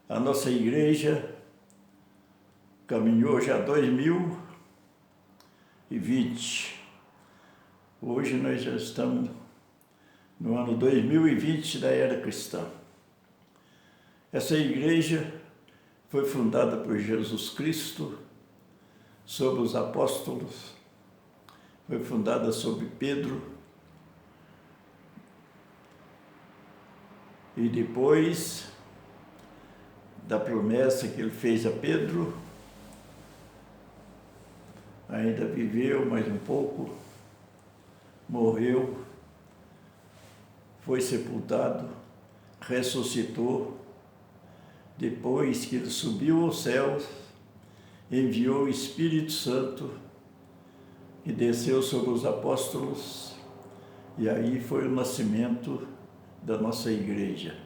A nossa igreja caminhou já 2020. Hoje nós já estamos no ano 2020 da era cristã. Essa igreja foi fundada por Jesus Cristo, sob os apóstolos, foi fundada sob Pedro, e depois da promessa que ele fez a Pedro, ainda viveu mais um pouco, morreu, foi sepultado, ressuscitou. Depois que ele subiu aos céus, enviou o Espírito Santo e desceu sobre os apóstolos, e aí foi o nascimento da nossa igreja.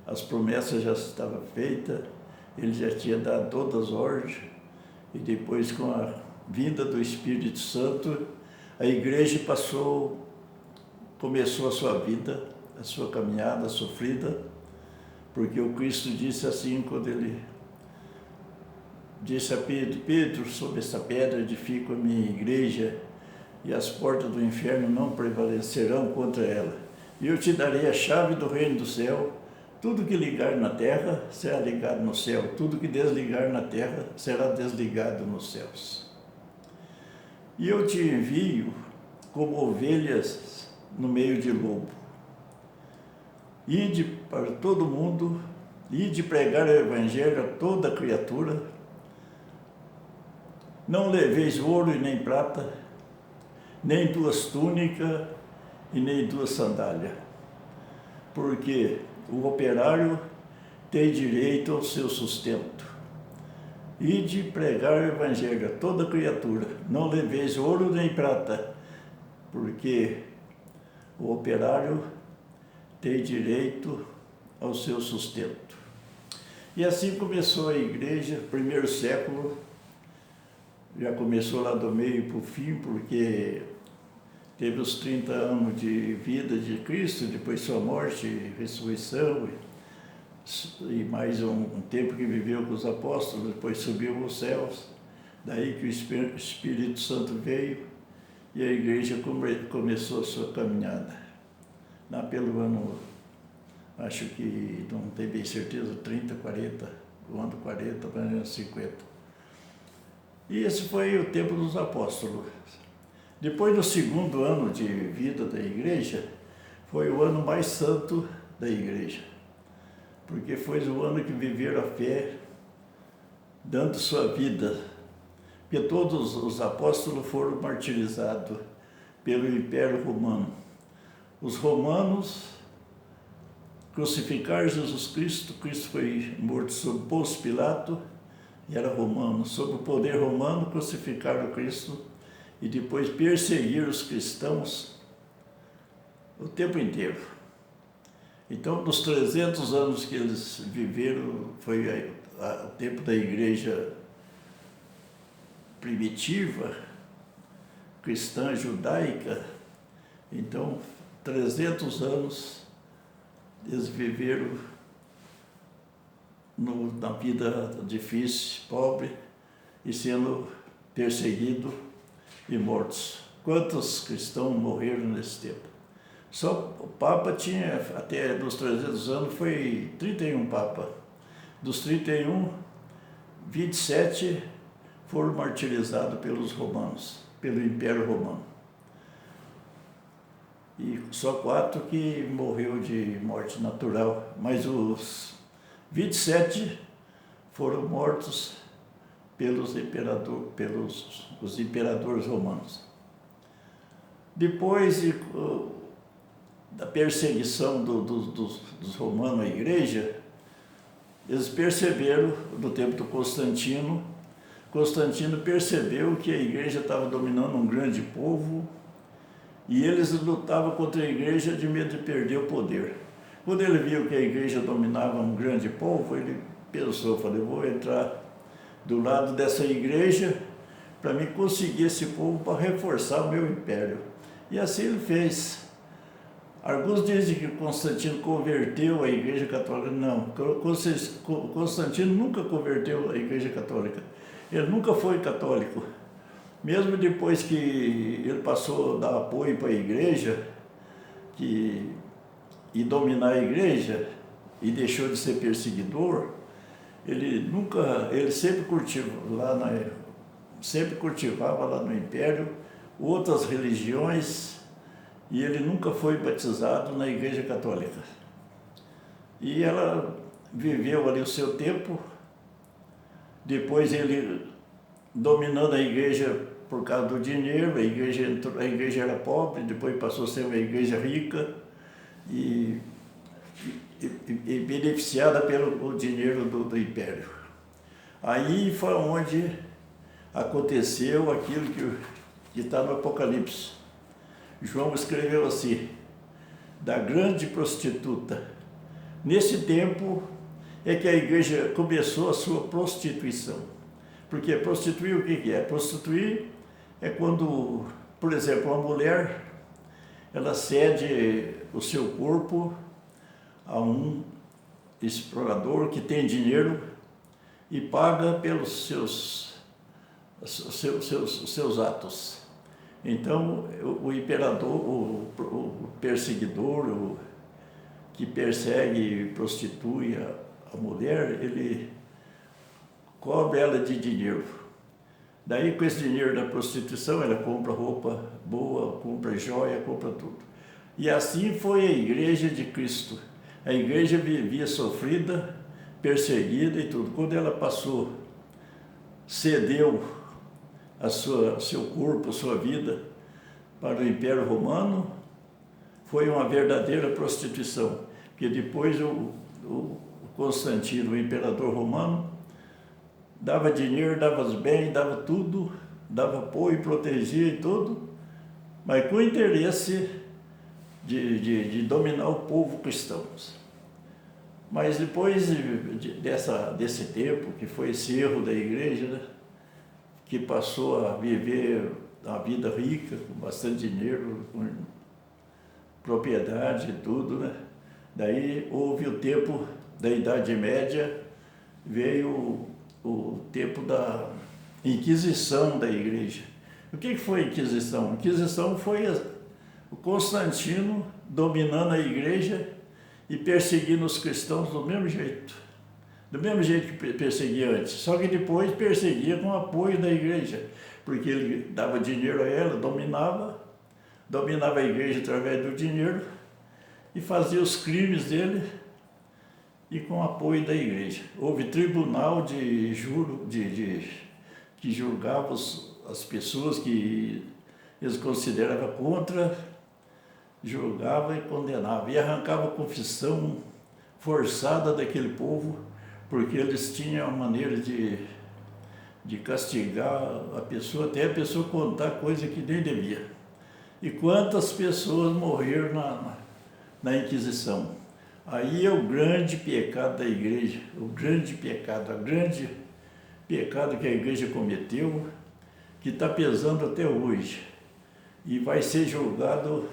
As promessas já estavam feitas, ele já tinha dado todas as ordens, e depois, com a vinda do Espírito Santo, a igreja começou a sua vida, a sua caminhada sofrida, porque o Cristo disse assim, quando ele disse a Pedro: Pedro, sobre essa pedra edifico a minha igreja, e as portas do inferno não prevalecerão contra ela. E eu te darei a chave do reino do céu. Tudo que ligar na terra será ligado no céu, tudo que desligar na terra será desligado nos céus. E eu te envio como ovelhas no meio de lobo. Ide para todo mundo, ide pregar o evangelho a toda criatura. Não leveis ouro e nem prata, nem duas túnicas e nem duas sandálias, porque o operário tem direito ao seu sustento. Ide pregar o evangelho a toda criatura. Não leveis ouro nem prata, porque o operário tem direito ao seu sustento. E assim começou a igreja, primeiro século. Já começou lá do meio para o fim, porque teve os 30 anos de vida de Cristo, depois sua morte e ressurreição, e mais um tempo que viveu com os apóstolos, depois subiu aos céus. Daí que o Espírito Santo veio e a igreja começou a sua caminhada. Lá pelo ano, acho que não tenho bem certeza, 30, 40, o ano 40 para o ano 50. E esse foi o tempo dos apóstolos. Depois do segundo ano de vida da igreja, foi o ano mais santo da igreja, porque foi o ano que viveram a fé, dando sua vida, porque todos os apóstolos foram martirizados pelo Império Romano. Os romanos crucificaram Jesus Cristo, Cristo foi morto sob Pôncio Pilato, e era romano. Sob o poder romano, crucificaram Cristo e depois perseguiram os cristãos o tempo inteiro. Então, nos 300 anos que eles viveram, foi o tempo da igreja primitiva, cristã, judaica. Então, 300 anos eles viveram na vida difícil, pobre, e sendo perseguidos e mortos. Quantos cristãos morreram nesse tempo? Só o Papa tinha, até nos 300 anos, foi 31 Papa. Dos 31, 27 foram martirizados pelos romanos, pelo Império Romano. E só 4 que morreu de morte natural, mas os 27 foram mortos pelos imperadores romanos. Depois da perseguição dos romanos à igreja, eles perceberam, no tempo do Constantino percebeu que a igreja estava dominando um grande povo, e eles lutavam contra a igreja de medo de perder o poder. Quando ele viu que a igreja dominava um grande povo, ele pensou, eu vou entrar do lado dessa igreja para mim conseguir esse povo para reforçar o meu império. E assim ele fez. Alguns dizem que Constantino converteu a Igreja Católica. Não, Constantino nunca converteu a Igreja Católica. Ele nunca foi católico. Mesmo depois que ele passou a dar apoio para a Igreja e dominar a Igreja e deixou de ser perseguidor, ele sempre cultivava lá no Império outras religiões, e ele nunca foi batizado na Igreja Católica. E ela viveu ali o seu tempo. Depois ele, dominando a igreja por causa do dinheiro, a igreja era pobre, depois passou a ser uma igreja rica e beneficiada pelo dinheiro do Império. Aí foi onde aconteceu aquilo que está no Apocalipse. João escreveu assim, da grande prostituta. Nesse tempo é que a igreja começou a sua prostituição. Porque prostituir o que é? Prostituir é quando, por exemplo, uma mulher, ela cede o seu corpo a um explorador que tem dinheiro e paga pelos seus atos. Então, o imperador, o perseguidor, que persegue e prostitui a mulher, ele cobre ela de dinheiro. Daí, com esse dinheiro da prostituição, ela compra roupa boa, compra joia, compra tudo. E assim foi a Igreja de Cristo. A igreja vivia sofrida, perseguida e tudo. Quando ela cedeu seu corpo, a sua vida para o Império Romano, foi uma verdadeira prostituição, porque depois o Constantino, o imperador romano, dava dinheiro, dava os bens, dava tudo, dava apoio, protegia e tudo, mas com o interesse de dominar o povo cristão. Mas depois desse tempo, que foi esse erro da igreja, né, que passou a viver uma vida rica, com bastante dinheiro, com propriedade e tudo, né? Daí houve o tempo da Idade Média, veio o tempo da Inquisição da igreja. O que foi a Inquisição? A Inquisição foi o Constantino dominando a igreja e perseguindo os cristãos do mesmo jeito que perseguia antes, só que depois perseguia com o apoio da igreja, porque ele dava dinheiro a ela, dominava a igreja através do dinheiro e fazia os crimes dele e com o apoio da igreja. Houve tribunal que julgava as pessoas que eles consideravam contra, julgava e condenava, e arrancava a confissão forçada daquele povo, porque eles tinham a maneira de castigar a pessoa, até a pessoa contar coisa que nem devia. E quantas pessoas morreram na Inquisição. Aí é o grande pecado da igreja, o grande pecado que a igreja cometeu, que está pesando até hoje, e vai ser julgado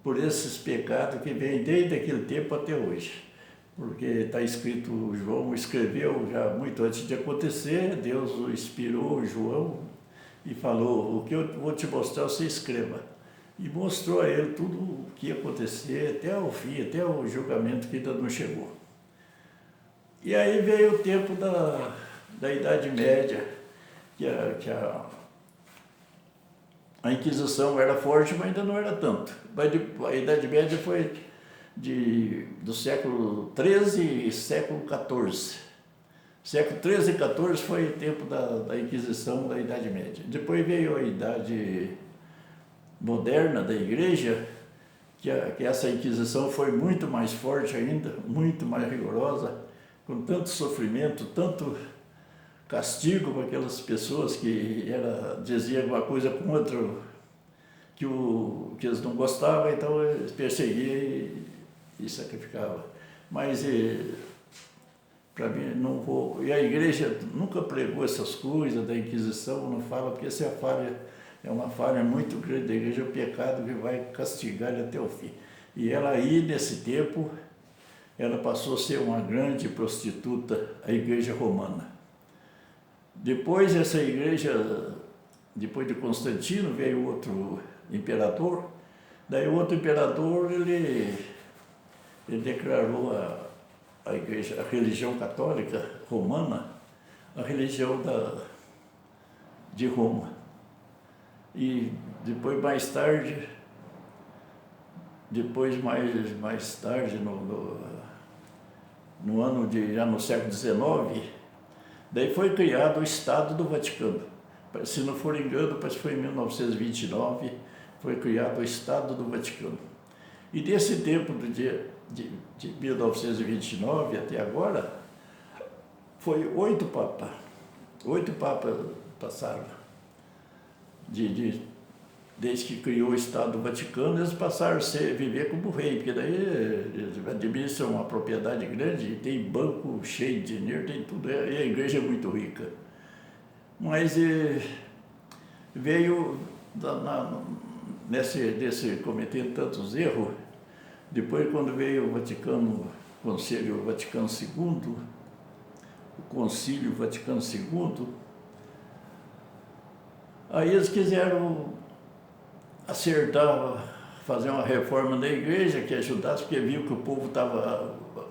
por esses pecados que vêm desde aquele tempo até hoje. Porque está escrito, João escreveu já muito antes de acontecer, Deus inspirou João e falou, o que eu vou te mostrar, você escreva. E mostrou a ele tudo o que ia acontecer até o fim, até o julgamento que ainda não chegou. E aí veio o tempo da Idade Média, que a Inquisição era forte, mas ainda não era tanto. A Idade Média foi do século XIII e século XIV. Século XIII e XIV foi o tempo da Inquisição, da Idade Média. Depois veio a Idade Moderna da Igreja, que essa Inquisição foi muito mais forte ainda, muito mais rigorosa, com tanto sofrimento, tanto castigo para aquelas pessoas que diziam alguma coisa contra que eles não gostavam, então eles perseguiam e sacrificavam. Mas para mim não vou. E a igreja nunca pregou essas coisas da Inquisição, não fala, porque essa é uma falha muito grande da igreja, é o pecado que vai castigar ele até o fim. E ela aí, nesse tempo, ela passou a ser uma grande prostituta, a Igreja Romana. Depois essa igreja, depois de Constantino, veio outro imperador. Daí o outro imperador, ele declarou a igreja, a religião católica romana, a religião de Roma. E depois, mais tarde, no ano já no século XIX, daí foi criado o Estado do Vaticano. Se não for engano, parece que foi em 1929, foi criado o Estado do Vaticano. E desse tempo, de 1929 até agora, foi 8 papas. 8 papas passaram. Desde que criou o Estado do Vaticano, eles passaram a viver como rei, porque daí eles administram uma propriedade grande, tem banco cheio de dinheiro, tem tudo, e a igreja é muito rica. Mas veio, cometendo tantos erros, depois quando veio o Concílio Vaticano II, aí eles quiseram acertar, fazer uma reforma da igreja que ajudasse, porque viu que o povo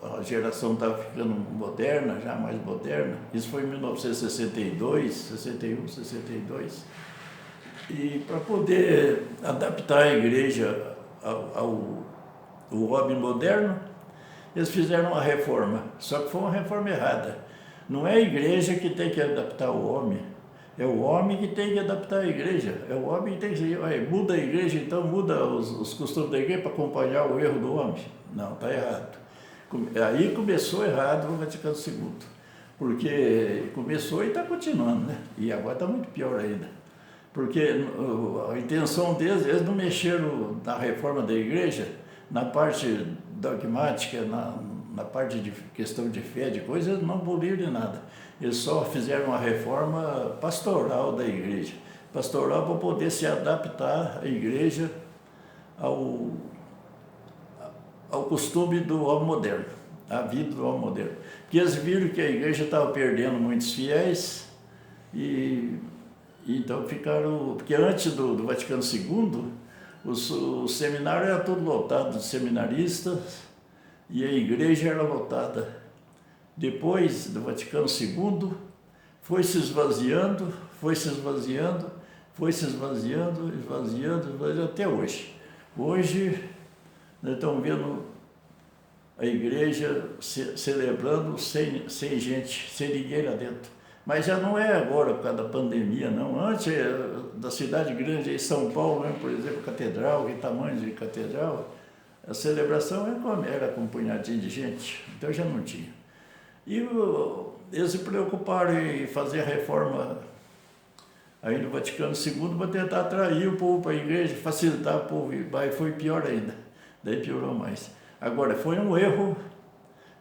a geração estava ficando moderna, já mais moderna. Isso foi em 1962, 61, 62. E para poder adaptar a igreja ao homem moderno, eles fizeram uma reforma, só que foi uma reforma errada. Não é a igreja que tem que adaptar o homem, é o homem que tem que adaptar a igreja. É o homem que tem que muda a igreja, então muda os costumes da igreja para acompanhar o erro do homem. Não, está errado. Aí começou errado o Vaticano II, porque começou e está continuando, né? E agora está muito pior ainda. Porque a intenção deles, eles não mexeram na reforma da igreja, na parte dogmática, na parte de questão de fé, de coisas, eles não aboliram de nada. Eles só fizeram uma reforma pastoral da igreja. Pastoral para poder se adaptar a igreja ao costume do homem moderno, à vida do homem moderno. Porque eles viram que a igreja estava perdendo muitos fiéis e então ficaram... Porque antes do Vaticano II, o seminário era todo lotado de seminaristas e a igreja era lotada. Depois do Vaticano II, foi se esvaziando até hoje. Hoje, nós estamos vendo a igreja celebrando sem gente, sem ninguém lá dentro. Mas já não é agora por causa da pandemia, não. Antes, da cidade grande, em São Paulo, né, por exemplo, catedral, que tamanho de catedral, a celebração era com um punhadinho de gente, então já não tinha. E eles se preocuparam em fazer a reforma aí no Vaticano II para tentar atrair o povo para a igreja, facilitar o povo, mas foi pior ainda, daí piorou mais. Agora, foi um erro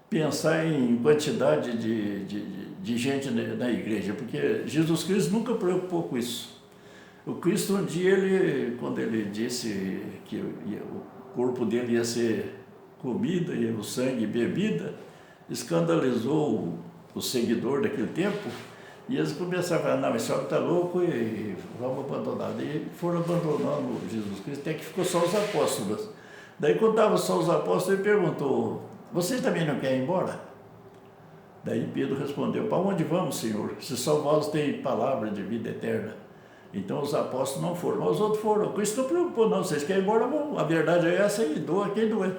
pensar em quantidade de gente na igreja, porque Jesus Cristo nunca preocupou com isso. O Cristo, um dia, quando ele disse que o corpo dele ia ser comida e o sangue bebida, escandalizou o seguidor daquele tempo, e eles começaram a falar, não, esse homem está louco e vamos abandonar. E foram abandonando Jesus Cristo, até que ficou só os apóstolos. Daí, quando estavam só os apóstolos, ele perguntou, vocês também não querem ir embora? Daí Pedro respondeu, para onde vamos, Senhor? Se só vós tem palavra de vida eterna. Então os apóstolos não foram, mas os outros foram. Cristo não preocupou, não, vocês querem ir embora, bom, a verdade é essa aí, doa quem doer.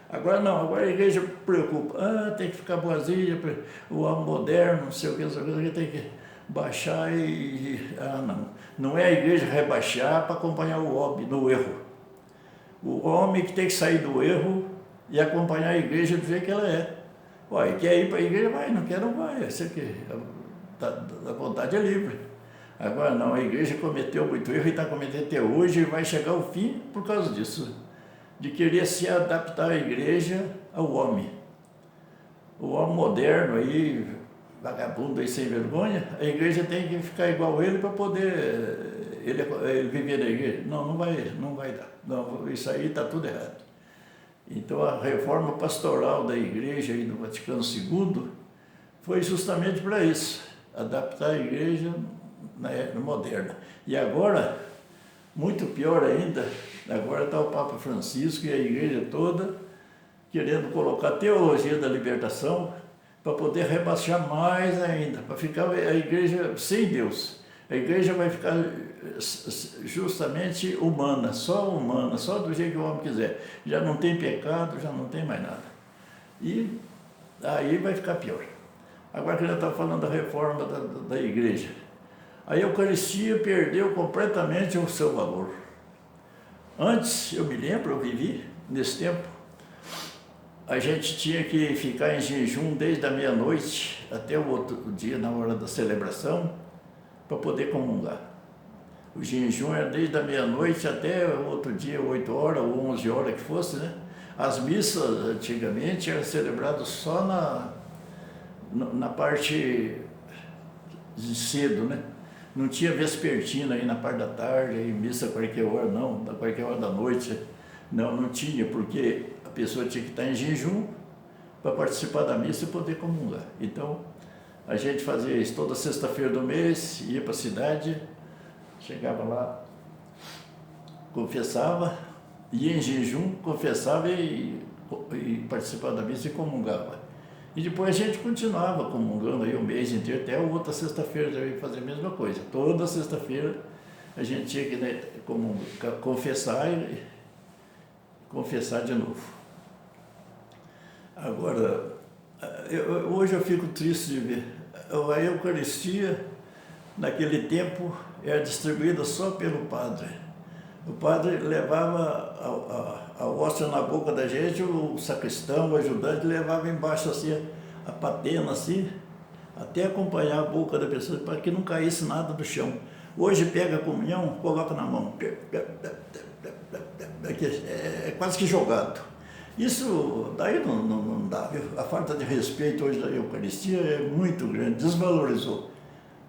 Agora não, agora a igreja preocupa, tem que ficar boazinha, o homem moderno, não sei o que, tem que baixar não. Não é a igreja rebaixar para acompanhar o homem no erro. O homem que tem que sair do erro e acompanhar a igreja do jeito que ela é. Ué, quer ir para a igreja? Vai, não quer, não vai. Isso aqui, a vontade é livre. Agora não, a igreja cometeu muito erro e está cometendo até hoje e vai chegar ao fim por causa disso. De querer se adaptar a igreja ao homem. O homem moderno aí, vagabundo aí sem vergonha, a igreja tem que ficar igual ele para poder ele viver na igreja. Não vai dar. Não, isso aí está tudo errado. Então a reforma pastoral da igreja aí do Vaticano II foi justamente para isso, adaptar a igreja na era moderna. E agora, muito pior ainda, agora está o Papa Francisco e a igreja toda querendo colocar a teologia da libertação para poder rebaixar mais ainda, para ficar a igreja sem Deus. A igreja vai ficar justamente humana, só do jeito que o homem quiser. Já não tem pecado, já não tem mais nada. E aí vai ficar pior. Agora que a gente está falando da reforma da igreja. A Eucaristia perdeu completamente o seu valor. Antes, eu me lembro, eu vivi nesse tempo, a gente tinha que ficar em jejum desde a meia-noite até o outro dia, na hora da celebração, para poder comungar. O jejum era desde a meia-noite até o outro dia, 8 horas ou 11 horas que fosse, né? As missas, antigamente, eram celebradas só na parte de cedo, né? Não tinha vespertina aí na parte da tarde, aí missa a qualquer hora, não, a qualquer hora da noite. Não tinha, porque a pessoa tinha que estar em jejum para participar da missa e poder comungar. Então, a gente fazia isso toda sexta-feira do mês, ia para a cidade, chegava lá, confessava, ia em jejum, confessava e participava da missa e comungava. E depois a gente continuava comungando aí o mês inteiro, até a outra sexta-feira já ia fazer a mesma coisa. Toda sexta-feira a gente tinha que, né, confessar e confessar de novo. Agora, hoje eu fico triste de ver. A Eucaristia, naquele tempo, era distribuída só pelo padre. O padre levava a hóstia na boca da gente, o sacristão, o ajudante, levava embaixo assim, a patena assim, até acompanhar a boca da pessoa, para que não caísse nada do chão. Hoje pega a comunhão, coloca na mão. É quase que jogado. Isso daí não dá, viu? A falta de respeito hoje da Eucaristia é muito grande, desvalorizou.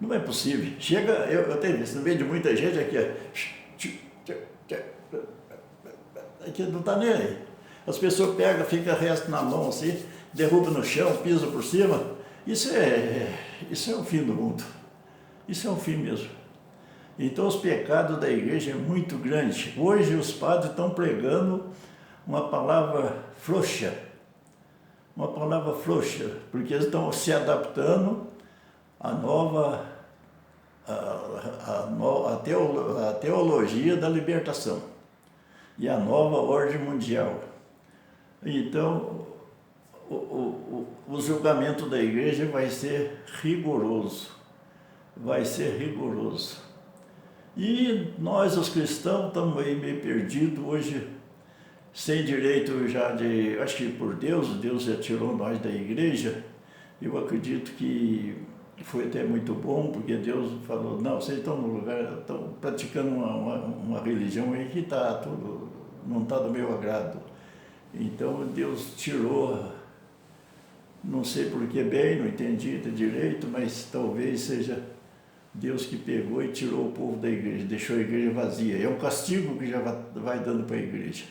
Não é possível. Chega, eu tenho visto, no meio de muita gente aqui, aqui não está nem aí. As pessoas pegam, fica o resto na mão assim, derruba no chão, pisa por cima. Isso é o fim do mundo. Isso é o fim mesmo. Então os pecados da igreja é muito grande. Hoje os padres estão pregando uma palavra frouxa, porque eles estão se adaptando à nova, a teologia da libertação e a nova ordem mundial. Então, o julgamento da igreja vai ser rigoroso, E nós, os cristãos, estamos aí meio perdidos hoje, sem direito já de... Acho que por Deus já tirou nós da igreja. Eu acredito que foi até muito bom, porque Deus falou, não, vocês estão no lugar, estão praticando uma religião aí que não está do meu agrado. Então Deus tirou, não sei por que bem, não entendi direito, mas talvez seja Deus que pegou e tirou o povo da igreja, deixou a igreja vazia. É um castigo que já vai dando para a igreja.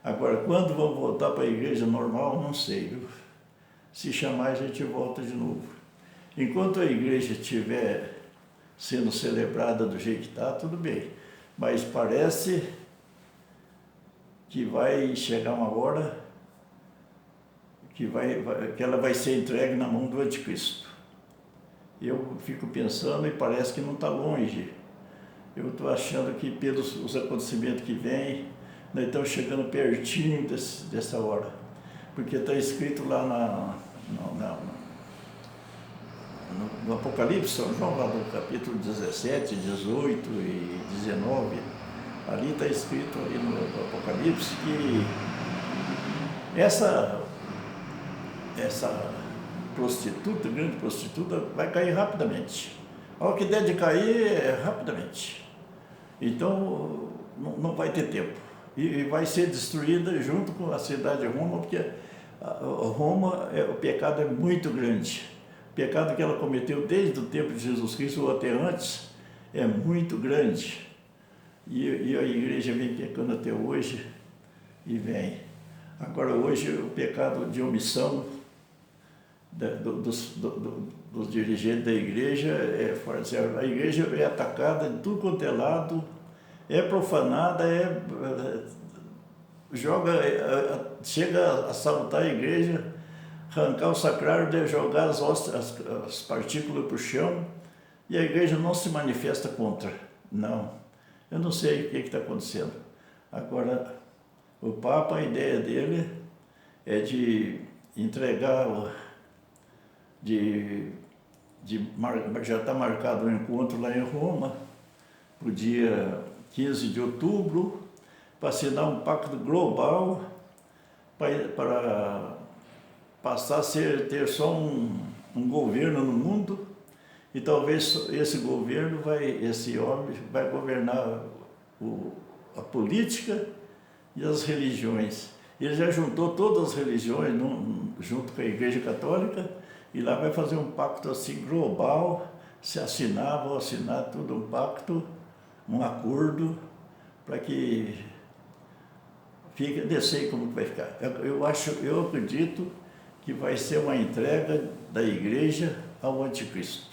Agora, quando vão voltar para a igreja normal, não sei, viu? Se chamar, a gente volta de novo. Enquanto a igreja estiver sendo celebrada do jeito que está, tudo bem. Mas parece que vai chegar uma hora que ela vai ser entregue na mão do anticristo. Eu fico pensando e parece que não está longe. Eu estou achando que pelos acontecimentos que vêm, nós estamos chegando pertinho dessa hora. Porque está escrito lá no Apocalipse, São João, lá no capítulo 17, 18 e 19, ali está escrito ali no Apocalipse que essa prostituta, grande prostituta, vai cair rapidamente. Ao que der de cair, rapidamente. Então, não vai ter tempo. E vai ser destruída junto com a cidade de Roma, porque Roma, o pecado é muito grande. O pecado que ela cometeu desde o tempo de Jesus Cristo ou até antes é muito grande. E a igreja vem pecando até hoje e vem. Agora, hoje, o pecado de omissão dos dirigentes da igreja é forte. A igreja é atacada de tudo quanto é lado, é profanada, chega a sabotar a igreja, arrancar o sacrário, jogar as partículas para o chão, e a igreja não se manifesta contra. Não, eu não sei o que está acontecendo. Agora, o Papa, a ideia dele é de entregar, já está marcado um encontro lá em Roma, para o dia 15 de outubro, para assinar um pacto global para passar a ter só um governo no mundo, e talvez esse homem vai governar a política e as religiões. Ele já juntou todas as religiões junto com a Igreja Católica, e lá vai fazer um pacto assim global, vão assinar tudo um pacto, um acordo, para que fique, não sei como que vai ficar. Eu acredito que vai ser uma entrega da igreja ao anticristo.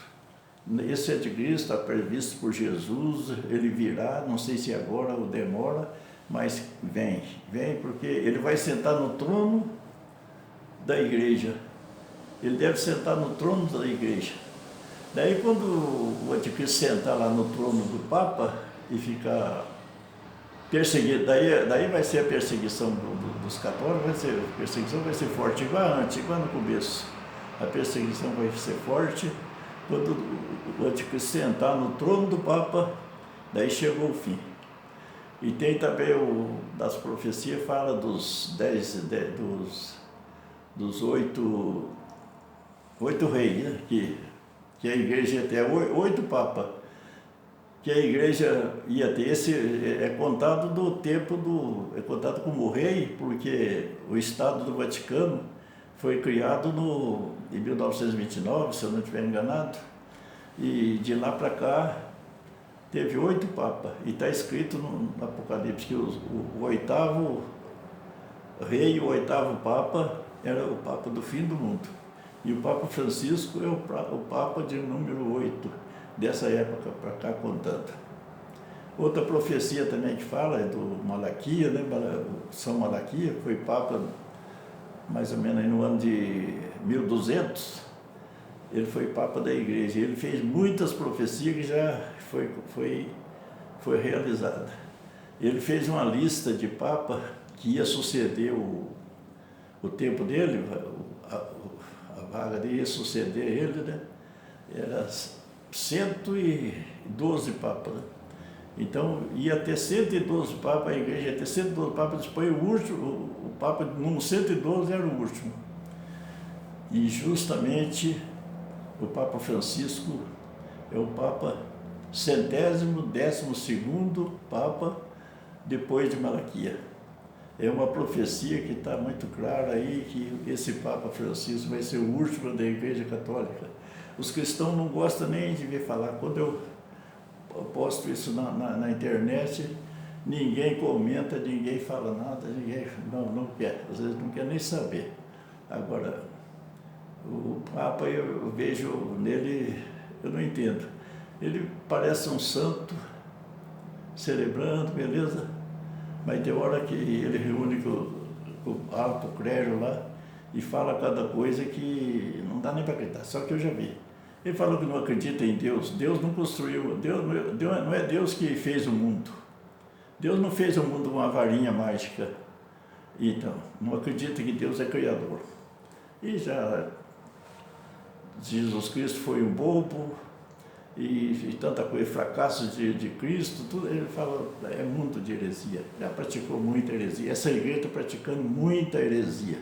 Esse anticristo está previsto por Jesus, ele virá, não sei se agora ou demora, mas vem porque ele vai sentar no trono da igreja. Ele deve sentar no trono da igreja. Daí, quando o anticristo sentar lá no trono do Papa e ficar perseguido, daí vai ser a perseguição dos católicos, a perseguição vai ser forte, igual no começo. A perseguição vai ser forte. Quando o anticristo sentar no trono do Papa, daí chegou o fim. E tem também das profecias, fala dos oito reis, né? Que a igreja ia ter, 8 papas, que a igreja ia ter. Esse é contado do tempo é contado como rei, porque o Estado do Vaticano foi criado em 1929, se eu não estiver enganado, e de lá para cá teve 8 papas, e está escrito no Apocalipse que o 8º rei e o 8º papa era o papa do fim do mundo. E o Papa Francisco é o Papa de número 8, dessa época para cá contando. Outra profecia também que fala é do Malaquia, né? São Malaquia, foi Papa mais ou menos no ano de 1200, ele foi Papa da Igreja. Ele fez muitas profecias que já foi realizada. Ele fez uma lista de Papa que ia suceder o tempo dele, a vaga dele ia suceder ele, né? Era 112 papas, né? Então ia ter 112 papas, a igreja ia ter 112 papas, depois o papa número 112 era o último. E justamente o Papa Francisco é o Papa 112º Papa depois de Malaquia. É uma profecia que está muito clara aí, que esse Papa Francisco vai ser o último da Igreja Católica. Os cristãos não gostam nem de ver falar. Quando eu posto isso na internet, ninguém comenta, ninguém fala nada, ninguém não quer, às vezes não quer nem saber. Agora, o Papa, eu vejo nele, eu não entendo. Ele parece um santo, celebrando, beleza? Mas tem hora que ele reúne com o alto clero lá e fala cada coisa que não dá nem para acreditar, só que eu já vi. Ele falou que não acredita em Deus. Deus não construiu, não é Deus que fez o mundo. Deus não fez o mundo com uma varinha mágica. Então, não acredita que Deus é criador. E já Jesus Cristo foi um bobo, e tanta coisa, fracassos de Cristo, tudo, ele fala, é mundo de heresia. Já praticou muita heresia. Essa igreja está praticando muita heresia.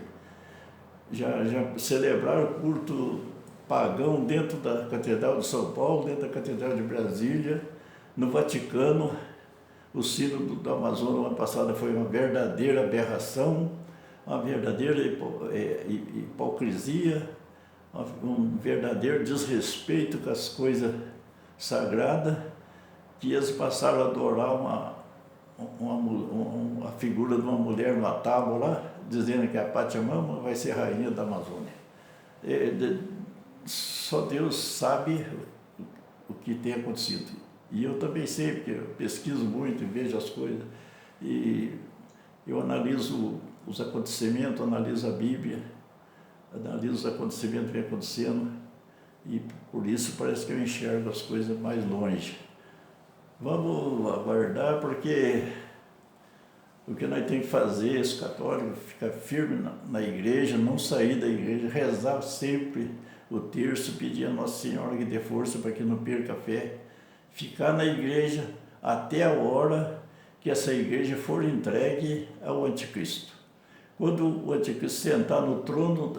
Já celebraram o culto pagão dentro da Catedral de São Paulo, dentro da Catedral de Brasília, no Vaticano. O sínodo do Amazonas, no ano passado, foi uma verdadeira aberração, uma verdadeira hipocrisia, um verdadeiro desrespeito com as coisas sagradas, que eles passaram a adorar a figura de uma mulher numa tábua lá, dizendo que a Pachamama vai ser rainha da Amazônia. Só Deus sabe o que tem acontecido. E eu também sei, porque eu pesquiso muito e vejo as coisas. E eu analiso os acontecimentos, analiso a Bíblia, analiso os acontecimentos que vem acontecendo. E por isso parece que eu enxergo as coisas mais longe. Vamos aguardar, porque o que nós temos que fazer, os católicos, ficar firme na igreja, não sair da igreja, rezar sempre o terço, pedir a Nossa Senhora que dê força para que não perca a fé, ficar na igreja até a hora que essa igreja for entregue ao anticristo. Quando o anticristo sentar no trono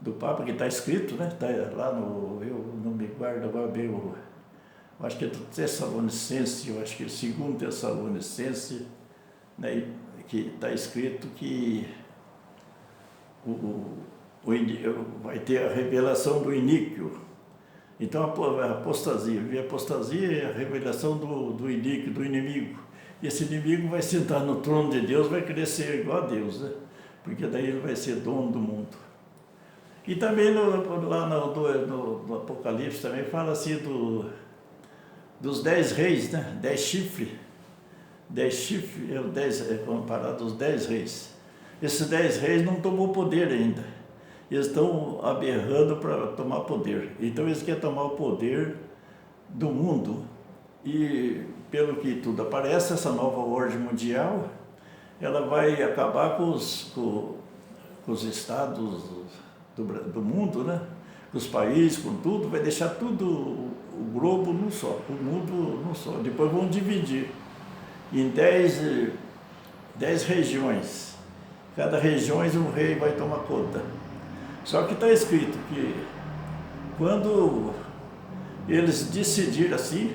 do Papa, que está escrito, né? Está lá no... Eu não me guardo agora bem eu acho que é do Tessalonicense, eu acho que é o 2 Tessalonicense, né? Que está escrito que vai ter a revelação do iníquo. Então a apostasia é a revelação do iníquo, do inimigo. E esse inimigo vai sentar no trono de Deus, vai querer ser igual a Deus, né? Porque daí ele vai ser dono do mundo. E também lá no Apocalipse também fala assim dos 10 reis, né? 10 chifres. 10 chifres, é comparado aos 10 reis. Esses 10 reis não tomou poder ainda. Eles estão aberrando para tomar poder. Então eles querem tomar o poder do mundo. E pelo que tudo aparece, essa nova ordem mundial, ela vai acabar com os estados do mundo, né? Com os países, com tudo, vai deixar tudo, o globo num só, o mundo num só. Depois vão dividir em 10 regiões. Cada região um rei vai tomar conta. Só que está escrito que quando eles decidiram assim,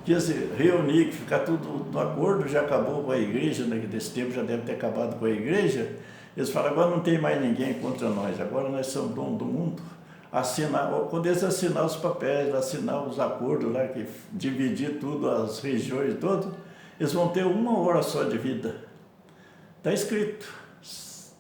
que eles reunir, que ficar tudo no acordo, já acabou com a igreja, nesse tempo já deve ter acabado com a igreja, eles falam, agora não tem mais ninguém contra nós, agora nós somos dono do mundo. Quando eles assinar os papéis, assinar os acordos lá, que dividir tudo, as regiões todas, eles vão ter 1 hora só de vida. Está escrito.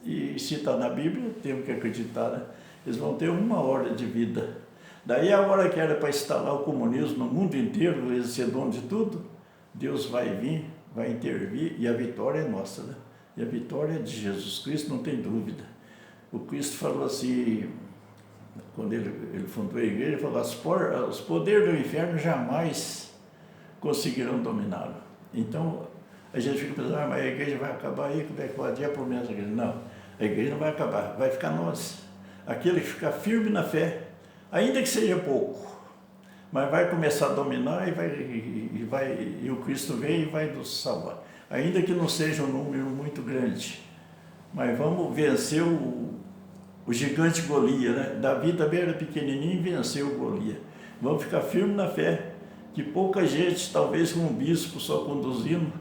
E se está na Bíblia, temos que acreditar, né? Eles vão ter 1 hora de vida. Daí a hora que era para instalar o comunismo no mundo inteiro, eles ser dono de tudo, Deus vai vir, vai intervir e a vitória é nossa, né? E a vitória é de Jesus Cristo, não tem dúvida. O Cristo falou assim, quando ele fundou a igreja, ele falou, os poderes do inferno jamais conseguirão dominá-lo. Então, a gente fica pensando, mas a igreja vai acabar aí, como é que pode? É a promessa da igreja. Não, a igreja não vai acabar, vai ficar nós. Aquele que ficar firme na fé, ainda que seja pouco, mas vai começar a dominar e o Cristo vem e vai nos salvar. Ainda que não seja um número muito grande, mas vamos vencer o gigante Golias, né? Davi também era pequenininho e venceu o Golias. Vamos ficar firme na fé, que pouca gente, talvez com um bispo só conduzindo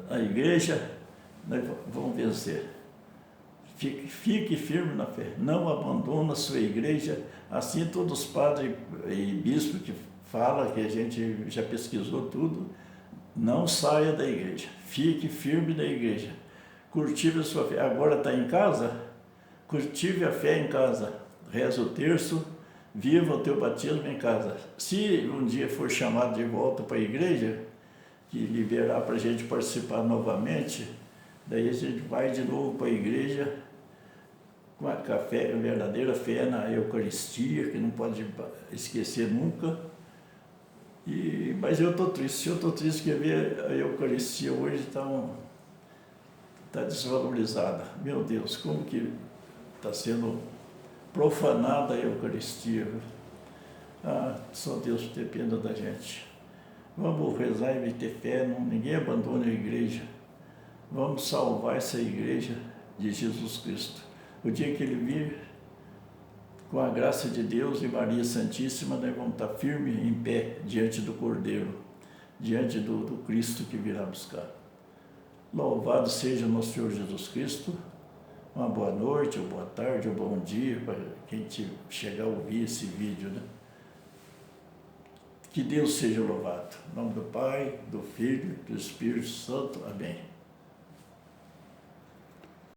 a igreja, nós vamos vencer. Fique firme na fé, não abandone a sua igreja, assim todos os padres e bispos que falam, que a gente já pesquisou tudo, não saia da igreja, fique firme na igreja, cultive a sua fé. Agora está em casa, cultive a fé em casa, reza o terço, viva o teu batismo em casa. Se um dia for chamado de volta para a igreja, que liberar para a gente participar novamente, daí a gente vai de novo para a igreja, com a fé, a verdadeira fé na Eucaristia, que não pode esquecer nunca. Mas eu estou triste, que ver a Eucaristia hoje está desvalorizada. Meu Deus, como que está sendo profanada a Eucaristia. Só Deus ter pena da gente. Vamos rezar e ter fé, ninguém abandone a igreja. Vamos salvar essa igreja de Jesus Cristo. O dia que Ele vir, com a graça de Deus e Maria Santíssima, nós vamos estar firmes em pé diante do Cordeiro, diante do Cristo que virá buscar. Louvado seja nosso Senhor Jesus Cristo. Uma boa noite, ou boa tarde, ou bom dia, para quem chegar a ouvir esse vídeo, né? Que Deus seja louvado. Em nome do Pai, do Filho, do Espírito Santo. Amém.